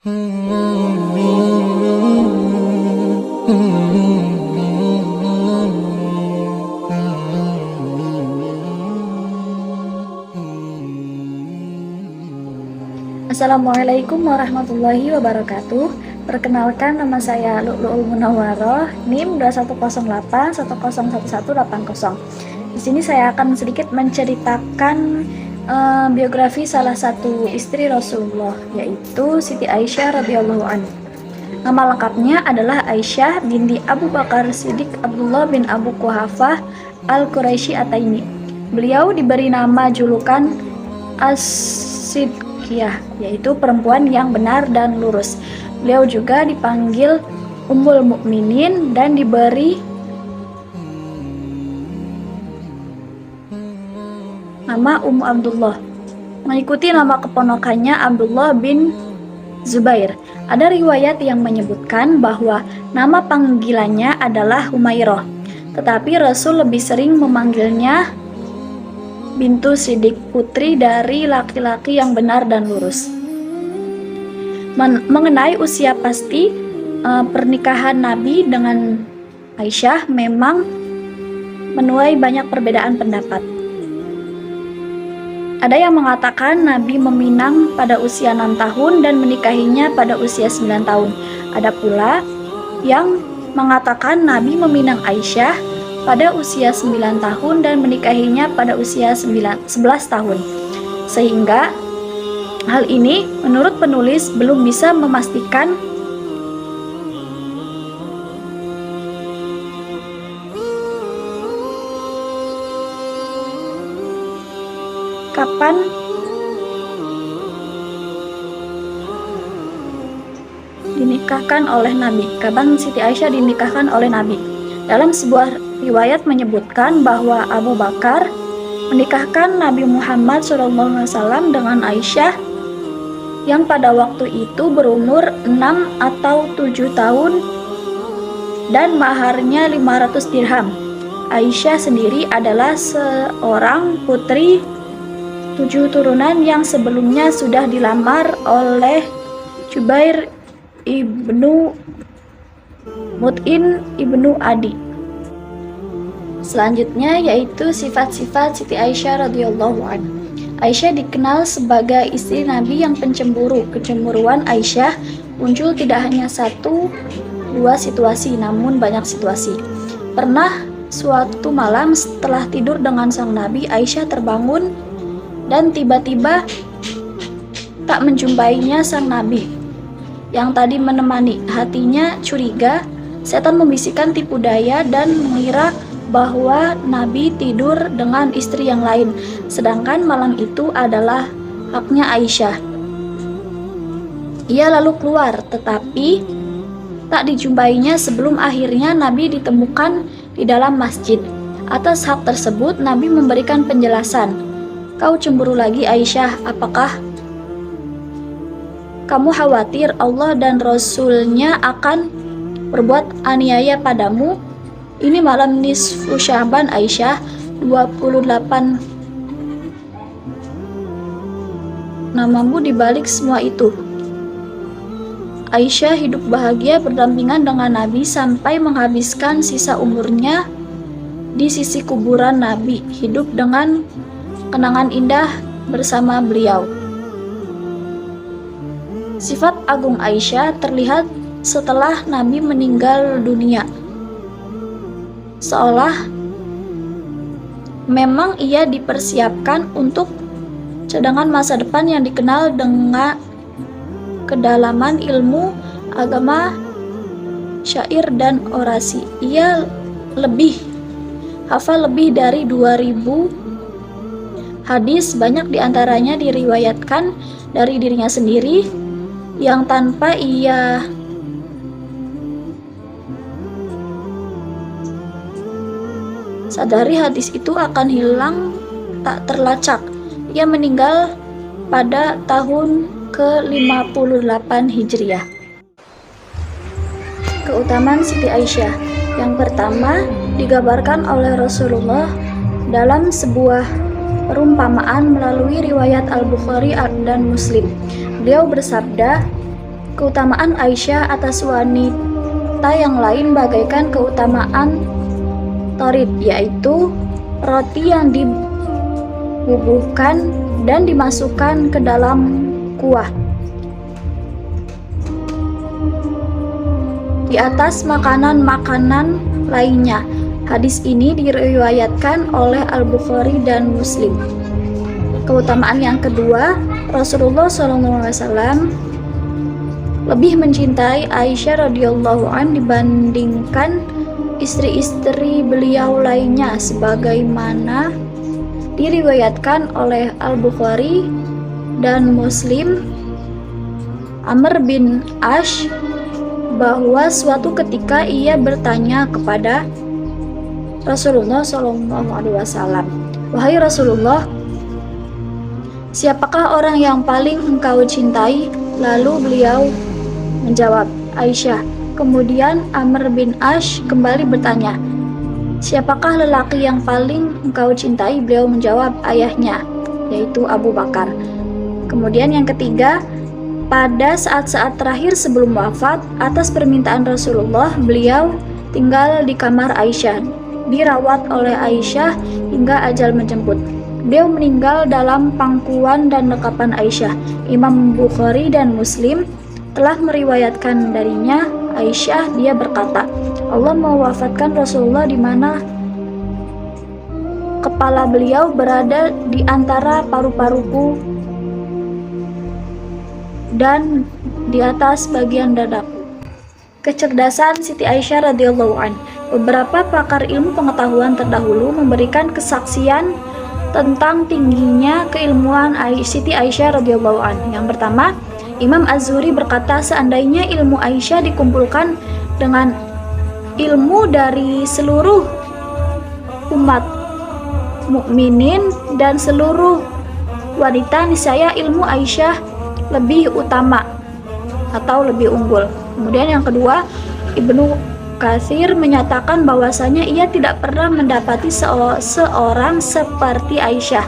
Assalamualaikum warahmatullahi wabarakatuh. Perkenalkan, nama saya Lu'lu'ul Munawwaroh, NIM 2108101180. Di sini saya akan sedikit menceritakan biografi salah satu istri Rasulullah, yaitu Siti Aisyah radhiyallahu anha. Nama lengkapnya adalah Aisyah binti Abu Bakar Siddiq Abdullah bin Abu Quhafah Al-Quraisy At-Taimi. Beliau diberi nama julukan As-Sidqiyah, yaitu perempuan yang benar dan lurus. Beliau juga dipanggil Ummul Mukminin dan diberi nama Ummu Abdullah, mengikuti nama keponakannya Abdullah bin Zubair. Ada riwayat yang menyebutkan bahwa nama panggilannya adalah Humairah, tetapi Rasul lebih sering memanggilnya Bintu Siddiq, putri dari laki-laki yang benar dan lurus. Mengenai usia pasti pernikahan Nabi dengan Aisyah memang menuai banyak perbedaan pendapat. Ada yang mengatakan Nabi meminang pada usia 6 tahun dan menikahinya pada usia 9 tahun. Ada pula yang mengatakan Nabi meminang Aisyah pada usia 9 tahun dan menikahinya pada usia 11 tahun. Sehingga hal ini menurut penulis belum bisa memastikan kapan dinikahkan oleh Nabi, kapan Siti Aisyah dinikahkan oleh Nabi. Dalam sebuah riwayat menyebutkan bahwa Abu Bakar menikahkan Nabi Muhammad SAW dengan Aisyah yang pada waktu itu berumur 6 atau 7 tahun dan maharnya 500 dirham. Aisyah sendiri adalah seorang putri 7 turunan yang sebelumnya sudah dilamar oleh Jubair ibnu Mut'in ibnu Adi. Selanjutnya yaitu sifat-sifat Siti Aisyah radhiyallahu anha. Aisyah dikenal sebagai istri Nabi yang pencemburu. Kecemburuan Aisyah muncul tidak hanya 1-2 situasi, namun banyak situasi. Pernah suatu malam setelah tidur dengan sang Nabi, Aisyah terbangun dan tiba-tiba tak menjumpainya sang Nabi yang tadi menemani. Hatinya curiga, setan membisikkan tipu daya dan mengira bahwa Nabi tidur dengan istri yang lain, sedangkan malam itu adalah haknya Aisyah. Ia lalu keluar, tetapi tak dijumpainya sebelum akhirnya Nabi ditemukan di dalam masjid. Atas hak tersebut Nabi memberikan penjelasan. Kau cemburu lagi Aisyah, apakah kamu khawatir Allah dan Rasul-Nya akan berbuat aniaya padamu? Ini malam nisfu Sya'ban Aisyah, 28 namamu dibalik semua itu. Aisyah hidup bahagia berdampingan dengan Nabi sampai menghabiskan sisa umurnya di sisi kuburan Nabi, hidup dengan kenangan indah bersama beliau. Sifat agung Aisyah terlihat setelah Nabi meninggal dunia, seolah memang ia dipersiapkan untuk cadangan masa depan yang dikenal dengan kedalaman ilmu agama, syair dan orasi. Ia hafal lebih dari 2000 hadis, banyak diantaranya diriwayatkan dari dirinya sendiri yang tanpa ia sadari hadis itu akan hilang tak terlacak. Ia meninggal pada tahun ke-58 Hijriah. Keutamaan Siti Aisyah. Yang pertama, digambarkan oleh Rasulullah dalam sebuah perumpamaan melalui riwayat Al-Bukhari dan Muslim. Beliau bersabda, Keutamaan Aisyah atas wanita yang lain bagaikan keutamaan torit, yaitu roti yang dibubuhkan dan dimasukkan ke dalam kuah di atas makanan-makanan lainnya. Hadis ini diriwayatkan oleh Al-Bukhari dan Muslim. Keutamaan yang kedua, Rasulullah SAW lebih mencintai Aisyah radhiyallahu an dibandingkan istri-istri beliau lainnya, sebagaimana diriwayatkan oleh Al-Bukhari dan Muslim. Amr bin Ash bahwa suatu ketika ia bertanya kepada Rasulullah SAW, "Wahai Rasulullah, siapakah orang yang paling engkau cintai?" Lalu beliau menjawab, "Aisyah." Kemudian Amr bin Ash kembali bertanya, "Siapakah lelaki yang paling engkau cintai?" Beliau menjawab, "Ayahnya, yaitu Abu Bakar." Kemudian yang ketiga, pada saat-saat terakhir sebelum wafat, atas permintaan Rasulullah, beliau tinggal di kamar Aisyah, dirawat oleh Aisyah hingga ajal menjemput. Beliau meninggal dalam pangkuan dan dekapan Aisyah. Imam Bukhari dan Muslim telah meriwayatkan darinya Aisyah, dia berkata, "Allah mewafatkan Rasulullah di mana kepala beliau berada di antara paru-paruku dan di atas bagian dadaku." Kecerdasan Siti Aisyah radhiyallahu an. Beberapa pakar ilmu pengetahuan terdahulu memberikan kesaksian tentang tingginya keilmuan Siti Aisyah radhiyallahu an. Yang pertama, Imam Az-Zuhri berkata, seandainya ilmu Aisyah dikumpulkan dengan ilmu dari seluruh umat mukminin dan seluruh wanita, niscaya ilmu Aisyah lebih utama atau lebih unggul. Kemudian yang kedua, Ibnu Katsir menyatakan bahwasanya ia tidak pernah mendapati seorang seperti Aisyah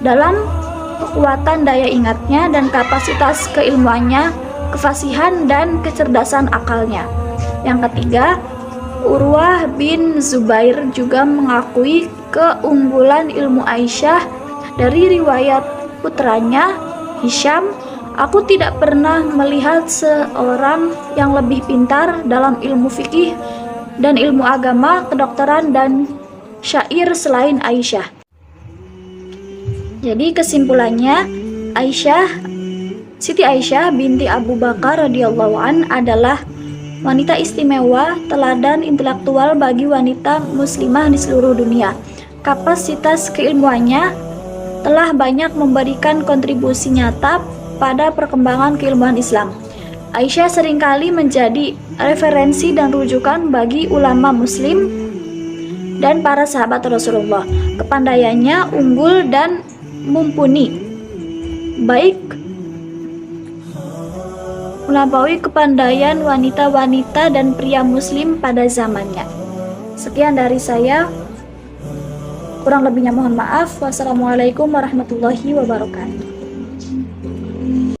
dalam kekuatan daya ingatnya dan kapasitas keilmuannya, kefasihan dan kecerdasan akalnya. Yang ketiga, Urwah bin Zubair juga mengakui keunggulan ilmu Aisyah dari riwayat putranya Hisham, "Aku tidak pernah melihat seorang yang lebih pintar dalam ilmu fikih dan ilmu agama, kedokteran dan syair selain Aisyah." Jadi kesimpulannya, Siti Aisyah binti Abu Bakar radhiyallahu an adalah wanita istimewa, teladan intelektual bagi wanita muslimah di seluruh dunia. Kapasitas keilmuannya telah banyak memberikan kontribusi nyata pada perkembangan keilmuan Islam. Aisyah seringkali menjadi referensi dan rujukan bagi ulama muslim dan para sahabat Rasulullah. Kepandaiannya unggul dan mumpuni, baik melampaui kepandaian wanita-wanita dan pria muslim pada zamannya. Sekian dari saya, kurang lebihnya mohon maaf. Wassalamualaikum warahmatullahi wabarakatuh.